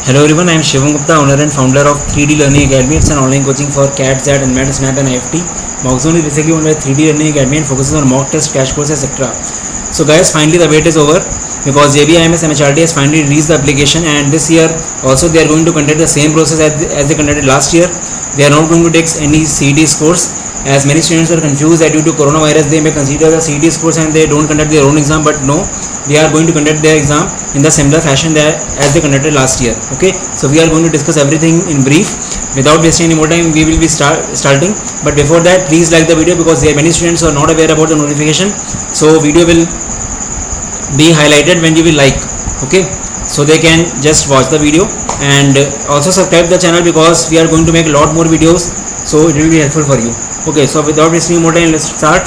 Hello everyone, I am Shivam Gupta, owner and founder of 3D Learning Academy. It's an online coaching for CAT, ZAT, NMAT, SNAP and IFT. Mockzone is basically owned by 3D Learning Academy and focuses on mock test, crash course, etc. So guys, finally the wait is over because JBIMS MHRD has finally released the application, and this year also they are going to conduct the same process as they conducted last year. They are not going to take any CET scores, as many students are confused that due to coronavirus they may consider the CET scores and they don't conduct their own exam, but no, they are going to conduct their exam in the similar fashion as they conducted last year. Okay, so we are going to discuss everything in brief. Without wasting any more time, we will be starting. But before that, please like the video because there are many students who are not aware about the notification. So video will be highlighted when you will like. Okay, so they can just watch the video, and also subscribe the channel because we are going to make a lot more videos, so it will be helpful for you. Okay, so without wasting more time, let's start.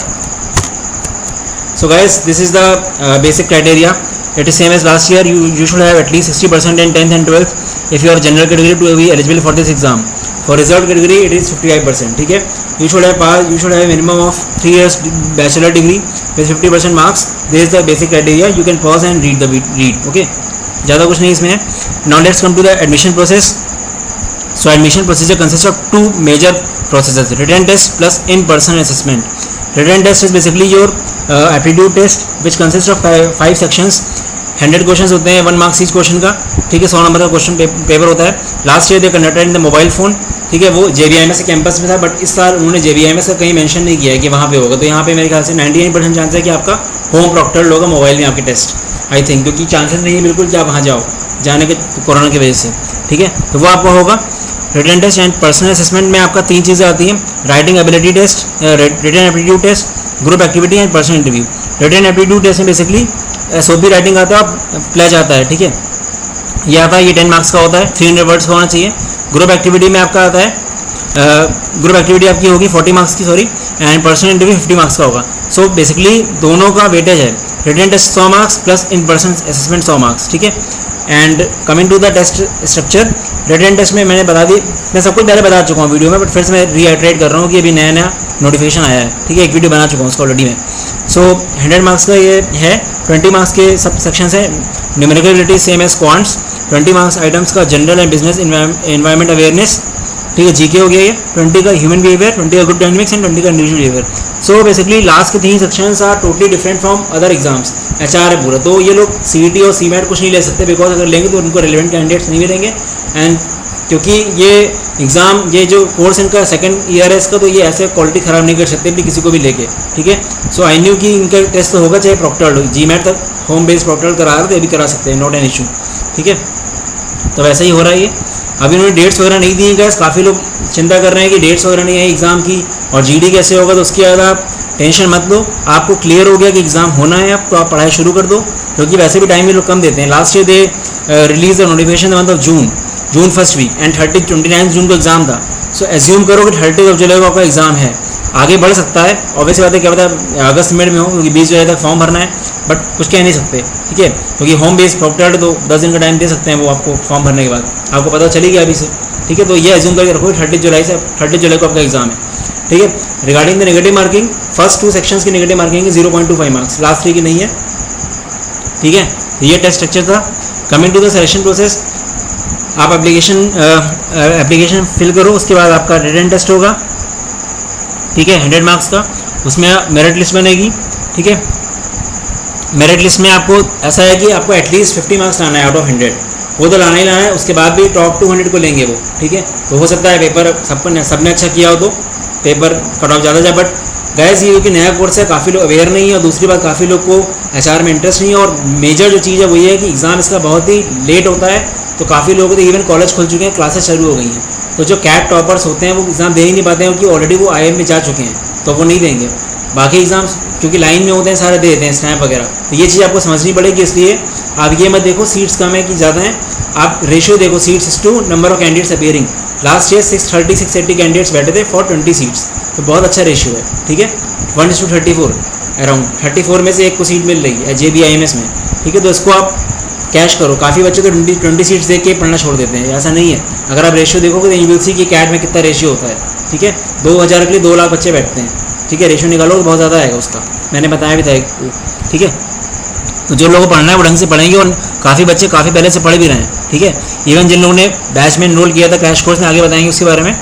So guys, this is the basic criteria. It is same as last year. You should have at least 60% in 10th and 12th if you are general category to be eligible for this exam. For reserved category it is 55%. ठीक है, you should have a minimum of 3 years bachelor degree with 50% marks. This is the basic criteria. You can pause and read. Okay, ज़्यादा कुछ नहीं इसमें है. Now let's come to the admission process. So admission procedure consists of two major processes: written test plus in-person assessment. Written test is basically your aptitude test which consists of 5 sections. 100 question होते हैं, 1 marks each question का. ठीक है, 100 number का question paper होता है. Last year they conducted in the mobile phone. ठीक है, वो JBIMS के कैंपस में था, बट इस साल उन्होंने JBIMS का कहीं मेंशन नहीं किया है कि वहाँ पे होगा. तो यहाँ पे मेरे ख्याल से 99% चांस है कि आपका होम प्रॉक्टर्ड होगा मोबाइल में आपके टेस्ट, आई थिंक, क्योंकि चांसेस नहीं है बिल्कुल कि आप वहाँ जाओ जाने के कोरोना की वजह से. ठीक है, तो वो आपका होगा. Written test and personal assessment में आपका 3 चीज़ें आती हैं: writing ability test, written aptitude test, group activity and personal interview. Written aptitude test में बेसिकली SOP राइटिंग आता है, प्लेज आता है. ठीक है, ये आता है, ये 10 मार्क्स का होता है, 300 वर्ड्स का होना चाहिए. ग्रुप एक्टिविटी में आपका आता है, ग्रुप एक्टिविटी आपकी होगी 40 मार्क्स की, sorry, and personal interview 50 marks का होगा. सो बेसिकली दोनों का वेटेज है. Written test 100 marks plus in person assessment 100 marks. ठीक है, and coming to the test structure. Written test में मैंने बता दी, मैं सब कुछ पहले बता चुका हूँ वीडियो में, बट फिर से मैं रीआइटरेट कर रहा हूँ कि अभी नया नोटिफिकेशन आया है. ठीक है, एक वीडियो बना चुका हूँ उसका ऑलरेडी में. सो 100 मार्क्स का ये है. 20 मार्क्स के सब सेक्शंस हैं. Numerical ability same as quants. 20 marks items का general and business environment awareness. ठीक है, GK हो गया ये. 20 का ह्यूमन बिहेवियर, 20 का ग्रुप डायनेमिक्स एंड 20 का individual behaviour. So basically last के 3 sections are totally different from other exams. HR है पूरा, तो ये लोग CET और CMAT कुछ नहीं ले सकते, बिकॉज अगर लेंगे तो उनको रेलिवेंट कैंडिडेट्स नहीं मिलेंगे. एंड क्योंकि ये एग्ज़ाम, ये जो कोर्स इनका सेकंड ईयर है इसका, तो ये ऐसे क्वालिटी ख़राब नहीं कर सकते अपनी किसी को भी लेके. ठीक है, सो आई न्यू कि इनका टेस्ट तो होगा चाहे प्रॉक्टर्ड हो. GMAT तक होम बेस्ड प्रॉक्टर्ड करा रहे थे, अभी करा सकते हैं, नॉट एन इशू. ठीक है, तो वैसा ही हो रहा है ये. अभी उन्होंने डेट्स वगैरह नहीं दी गैस. काफ़ी लोग चिंता कर रहे हैं कि डेट्स वगैरह नहीं है एग्ज़ाम की और GD कैसे होगा, तो उसकी ज़्यादा आप टेंशन मत लो. आपको क्लियर हो गया कि एग्ज़ाम होना है अब, तो आप पढ़ाई शुरू कर दो, क्योंकि वैसे भी टाइम ये लोग कम देते हैं. Last year they release the notification the month of June first week, and 29 June को एग्ज़ाम था. सो एज्यूम करो कि 30 जुलाई को आपका एग्ज़ाम है. आगे बढ़ सकता है, ऑब्वियसली बात है, क्या पता अगस्त मिड में हो, क्योंकि 20 जुलाई तक फॉर्म भरना है, बट कुछ कह नहीं सकते. ठीक है, क्योंकि होम बेस्ड प्रॉक्टर्ड तो 10 दिन का टाइम दे सकते हैं वो आपको फॉर्म भरने के बाद, आपको पता चली गया अभी से. ठीक है, तो ये एज्यूम करके रखो 30 जुलाई को आपका एग्ज़ाम है. ठीक है, regarding the negative marking, first 2 sections की नेगेटिव मार्किंग है 0.25 मार्क्स, लास्ट 3 की नहीं है. ठीक है, ये टेस्ट स्ट्रक्चर था. Coming to the selection process, आप एप्लीकेशन फिल करो, उसके बाद आपका रिटन टेस्ट होगा. ठीक है, 100 मार्क्स का, उसमें मेरिट लिस्ट बनेगी. ठीक है, मेरिट लिस्ट में आपको ऐसा है कि आपको एटलीस्ट 50 मार्क्स लाना है आउट ऑफ 100, वो तो लाना ही लाना है. उसके बाद भी टॉप 200 को लेंगे वो. ठीक है, तो हो सकता है पेपर सबने अच्छा किया हो तो पेपर कट ऑफ ज़्यादा जाए. बट गैस ये क्योंकि नया कोर्स है, काफ़ी लोग अवेयर नहीं है, और दूसरी बात काफ़ी लोग को HR में इंटरेस्ट नहीं है. और मेजर जो चीज़ है वो ये है कि एग्ज़ाम इसका बहुत ही लेट होता है, तो काफ़ी लोगों को तो इवन कॉलेज खुल चुके हैं, क्लासेस शुरू हो गई हैं, तो जो CAT टॉपर्स होते हैं वो एग्ज़ाम दे ही नहीं पाते हैं, क्योंकि ऑलरेडी वो IIM में जा चुके हैं, तो वो नहीं देंगे. बाकी एग्ज़ाम्स क्योंकि लाइन में होते हैं सारे दे देते हैं, स्नैप वगैरह. तो ये चीज़ आपको समझनी पड़ेगी. इसलिए आप ये मत देखो सीट्स कम है कि ज़्यादा हैं, आप रेशियो देखो seats to number of candidates appearing. Last year 680 candidates बैठे थे फॉर 20 सीट्स, तो बहुत अच्छा रेशियो है. ठीक है, 1:34 अराउंड 34 में से एक को सीट मिल रही है JBIMS में. ठीक है, तो इसको आप कैश करो. काफ़ी बच्चे तो 20 सीट्स देख के पढ़ना छोड़ देते हैं, ऐसा नहीं है. अगर आप रेशियो देखोगे तो यू विल सी कि CAT में कितना रेशियो होता है. ठीक है, 2000 के लिए 2 लाख बच्चे बैठते हैं. ठीक है, रेशियो निकालो तो बहुत ज़्यादा आएगा उसका, मैंने बताया भी था. ठीक है, तो जो लोगों को पढ़ना है वो ढंग से पढ़ेंगे और काफ़ी बच्चे काफ़ी पहले से पढ़ भी रहे हैं, ठीक है। इवन जिन लोगों ने बैच में एनरोल किया था क्रैश कोर्स में, आगे बताएंगे उसके बारे में,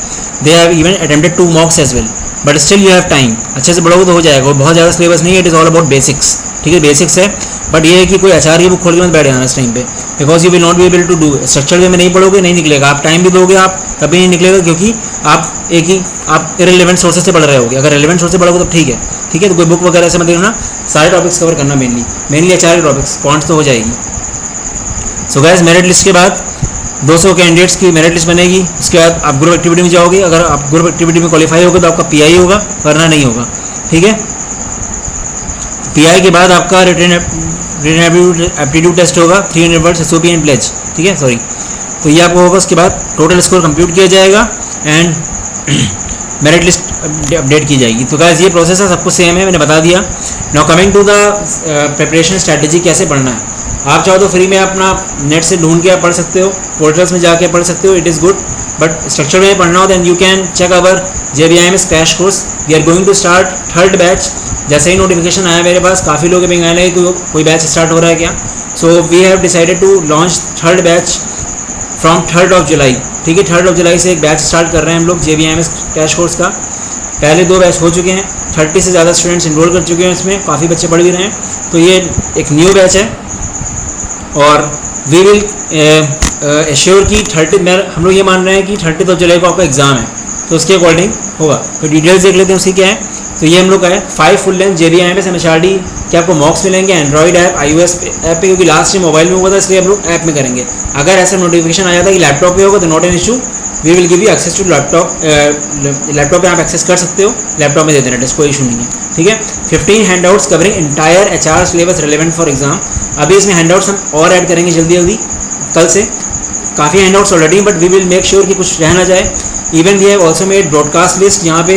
they have even attempted 2 mocks as well, but still you have time. अच्छे से पढ़ोगे तो हो जाएगा, बहुत ज़्यादा सिलेबस नहीं है, it is all about basics, ठीक है, बेसिक्स है। बट ये है कि कोई आचार्य की बुक खोल के मत बैठ जाना इस टाइम पे, because you will not be able to do. Structure way में नहीं पढ़ोगे नहीं निकलेगा, आप टाइम भी दोगे आप तभी नहीं निकलेगा, क्योंकि आप इरेलीवेंट सोर्सेज से पढ़ रहे होगे। अगर रेलेवेंट सोर्स से पढ़ोगे तो ठीक है, ठीक है। तो कोई बुक वगैरह से मत देखना, सारे टॉपिक्स कवर करना, मेनली आचार्य टॉपिक्स, पॉइंट्स तो हो जाएगी। सो गाइस, मेरिट लिस्ट के बाद 200 कैंडिडेट्स की मेरिट लिस्ट बनेगी। उसके बाद आप ग्रुप एक्टिविटी में जाओगे, अगर आप ग्रुप एक्टिविटी में क्वालिफाई होगे तो आपका पीआई होगा, वरना नहीं होगा, ठीक है। पीआई के बाद आपका रिटन एप्टीट्यूड टेस्ट होगा, 300 वर्ड्स एसओपी एंड प्लेज, ठीक है, सॉरी। तो ये आपको होगा, उसके बाद टोटल स्कोर कंप्यूट किया जाएगा एंड मेरिट लिस्ट अपडेट की जाएगी। तो गाइस ये प्रोसेस है, सब कुछ सेम है, मैंने बता दिया। Now coming to the preparation strategy, कैसे पढ़ना है। आप चाहो तो फ्री में अपना नेट से ढूंढ के आप पढ़ सकते हो, पोर्टल्स में जाके पढ़ सकते हो, it is good. But structure में पढ़ना हो then you can check our JBIMS crash course. We are going to start 3rd batch. जैसे ही नोटिफिकेशन आया मेरे पास, काफ़ी लोग पिंग आने लगे कोई बैच स्टार्ट हो रहा है क्या। So we have decided to launch 3rd batch from 3rd July, ठीक है। 3rd जुलाई से एक बैच स्टार्ट कर रहे हैं हम लोग JBIMS क्रैश कोर्स का। पहले 2 बैच हो चुके हैं, 30 से ज़्यादा स्टूडेंट्स इनरोल कर चुके हैं इसमें, काफ़ी बच्चे पढ़ भी रहे हैं। तो ये एक न्यू बैच है और वी विल एश्योर कि 30 हम लोग ये मान रहे हैं कि 30 जुलाई को आपका एग्ज़ाम है, तो उसके अकॉर्डिंग होगा। तो डिटेल्स देख लेते हैं उसकी क्या है। तो ये हम लोग का है 5 फुल लेंथ JBIMS MHRD के आपको मॉक्स मिलेंगे एंड्रॉइड ऐप, iOS ऐप पे, क्योंकि लास्ट टाइम मोबाइल में हुआ था इसलिए हम लोग ऐप में करेंगे। अगर ऐसा नोटिफिकेशन आ जाता है कि लैपटॉप पे होगा तो not an issue, we will give you access to laptop. Laptop पे आप एक्सेस कर सकते हो, लैपटॉप में दे देना, कोई इशू नहीं है, ठीक है। 15 handouts covering entire HR syllabus relevant for exam. अभी इसमें हैंडआउट्स हम और ऐड करेंगे जल्दी कल से। काफ़ी handouts already, but we will make sure कि कुछ रह ना जाए। Even we have also made broadcast list, यहाँ पे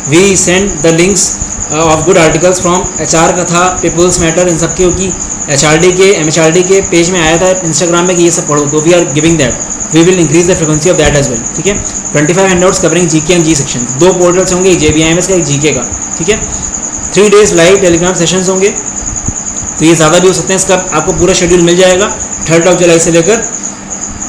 we send the links of good articles from HR Katha, people's matter, इन सब के, क्योंकि HRD के MHRD के पेज में आया था इंस्टाग्राम में कि ये सब पढ़ो, तो we are giving that, we will increase the frequency of that as well, ठीक है। 25 handouts covering GK and G section. 2 portals होंगे, एक JBIMS का, एक GK का, ठीक है। 3 डेज लाइव टेलीग्राम सेशंस होंगे, तो ये ज़्यादा भी हो सकते हैं। इसका आपको पूरा शेड्यूल मिल जाएगा 3rd जुलाई से लेकर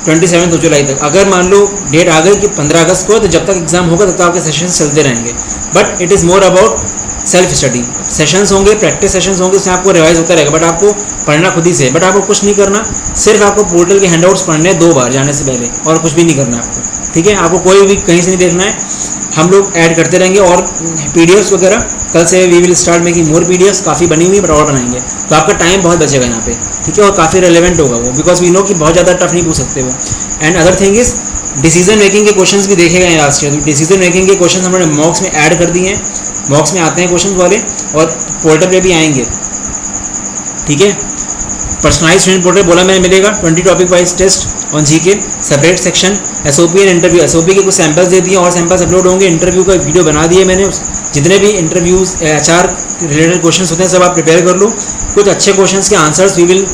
27 जुलाई तक। अगर मान लो डेट आ गई कि 15 अगस्त को, तो जब तक एग्जाम होगा तब तक आपके सेशंस चलते रहेंगे। But it is more about self study. Sessions होंगे, प्रैक्टिस सेशंस होंगे, उसमें आपको रिवाइज होता रहेगा, बट आपको पढ़ना खुद ही से। बट आपको कुछ नहीं करना, सिर्फ आपको पोर्टल के हैंडआउट्स पढ़ने 2 बार जाने से पहले, और कुछ भी नहीं करना है आपको, ठीक है। आपको कोई भी कहीं से नहीं देखना है, हम लोग ऐड करते रहेंगे। और PDFs वगैरह कल से we will start making more PDFs, काफ़ी बनी हुई, बट और बनाएंगे, तो आपका टाइम बहुत बचेगा यहाँ पे, ठीक है। और काफ़ी रेलेवेंट होगा वो, बिकॉज वी नो कि बहुत ज़्यादा टफ नहीं पूछ सकते वो। And other thing is decision making के क्वेश्चंस भी देखे गए लास्ट ईयर। तो डिसीजन मेकिंग के क्वेश्चंस हमने मॉक्स में ऐड कर दिए हैं, मॉक्स में आते हैं क्वेश्चन वाले, और पोर्टल पे भी आएंगे, ठीक है। पर्सनलाइज स्टूडेंट पोर्टल बोला मैंने मिलेगा, 20 topic wise test on GK, separate section, SOP and interview. SOP के कुछ सैंपल्स दे दिए और सैंपल्स अपलोड होंगे। इंटरव्यू का वीडियो बना दिए मैंने, जितने भी इंटरव्यूज HR रिलेटेड क्वेश्चंस होते हैं सब आप प्रिपेयर कर लो। कुछ अच्छे क्वेश्चंस के answers we will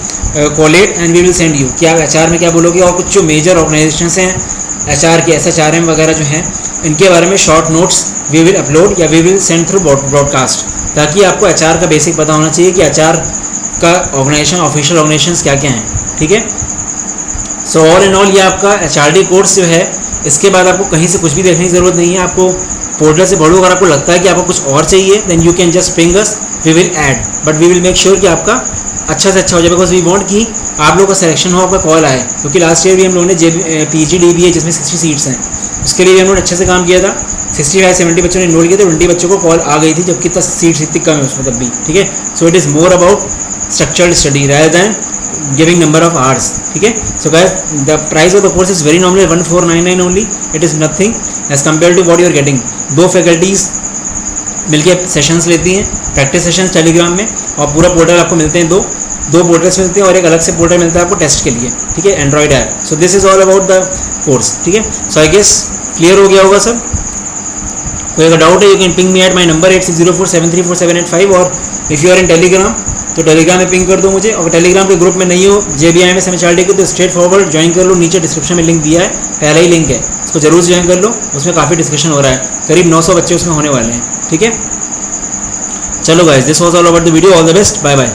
collate and we will send you कि आप HR में क्या बोलोगे। और कुछ जो मेजर ऑर्गेनाइजेशंस हैं HR के, SHRM वगैरह जो हैं, इनके बारे में short notes we will upload या we will send through broadcast, ताकि आपको HR का बेसिक पता होना चाहिए कि HR का ऑर्गेनाइजेशन, ऑफिशियल ऑर्गेनाइजेशंस क्या क्या हैं, ठीक है। सो ऑल इन ऑल ये आपका HRD कोर्स जो है, इसके बाद आपको कहीं से कुछ भी देखने की ज़रूरत नहीं है। आपको पोर्टल से पढ़ो, अगर आपको लगता है कि आपको कुछ और चाहिए then you can just ping us, we will add, but we will make sure कि आपका अच्छा से अच्छा हो जाए, बिकॉज वी वांट कि आप लोगों का सिलेक्शन हो, आपका कॉल आए। क्योंकि लास्ट ईयर भी हम लोगों ने PGDBA जिसमें 60 सीट्स हैं, उसके लिए भी हम लोगों ने अच्छे से काम किया था। 65-70 बच्चों ने इनरोल किया था, 20 बच्चों को कॉल आ गई थी, जबकि 10 सीट्स इतनी कम है उसमें तब भी, ठीक है। So it is more about structured study rather than giving number of hours, ठीक है। So guys, the price of the course is very nominal, 1499 only. It is nothing as compared to what you are getting. 2 faculties मिलके sessions लेती हैं, practice sessions Telegram में, और पूरा portal आपको मिलते हैं, दो पोर्टल्स मिलते हैं, और एक अलग से पोर्टल मिलता है आपको टेस्ट के लिए, ठीक है, Android app. So this is all about the course, ठीक है। सो आई गेस क्लियर हो गया होगा सब। कोई अगर डाउट है you can ping me at my number 8604734785, और if you are in Telegram तो टेलीग्राम में पिंग कर दो मुझे। और टेलीग्राम के ग्रुप में नहीं हो JBIMS MHRD के, तो स्ट्रेट फॉरवर्ड ज्वाइन कर लो, नीचे डिस्क्रिप्शन में लिंक दिया है, पहला ही लिंक है, उसको जरूर ज्वाइन कर लो। उसमें काफ़ी डिस्कशन हो रहा है, करीब 900 बच्चे उसमें होने वाले हैं, ठीक है। चलो guys, this was all about the video, all the best, bye bye.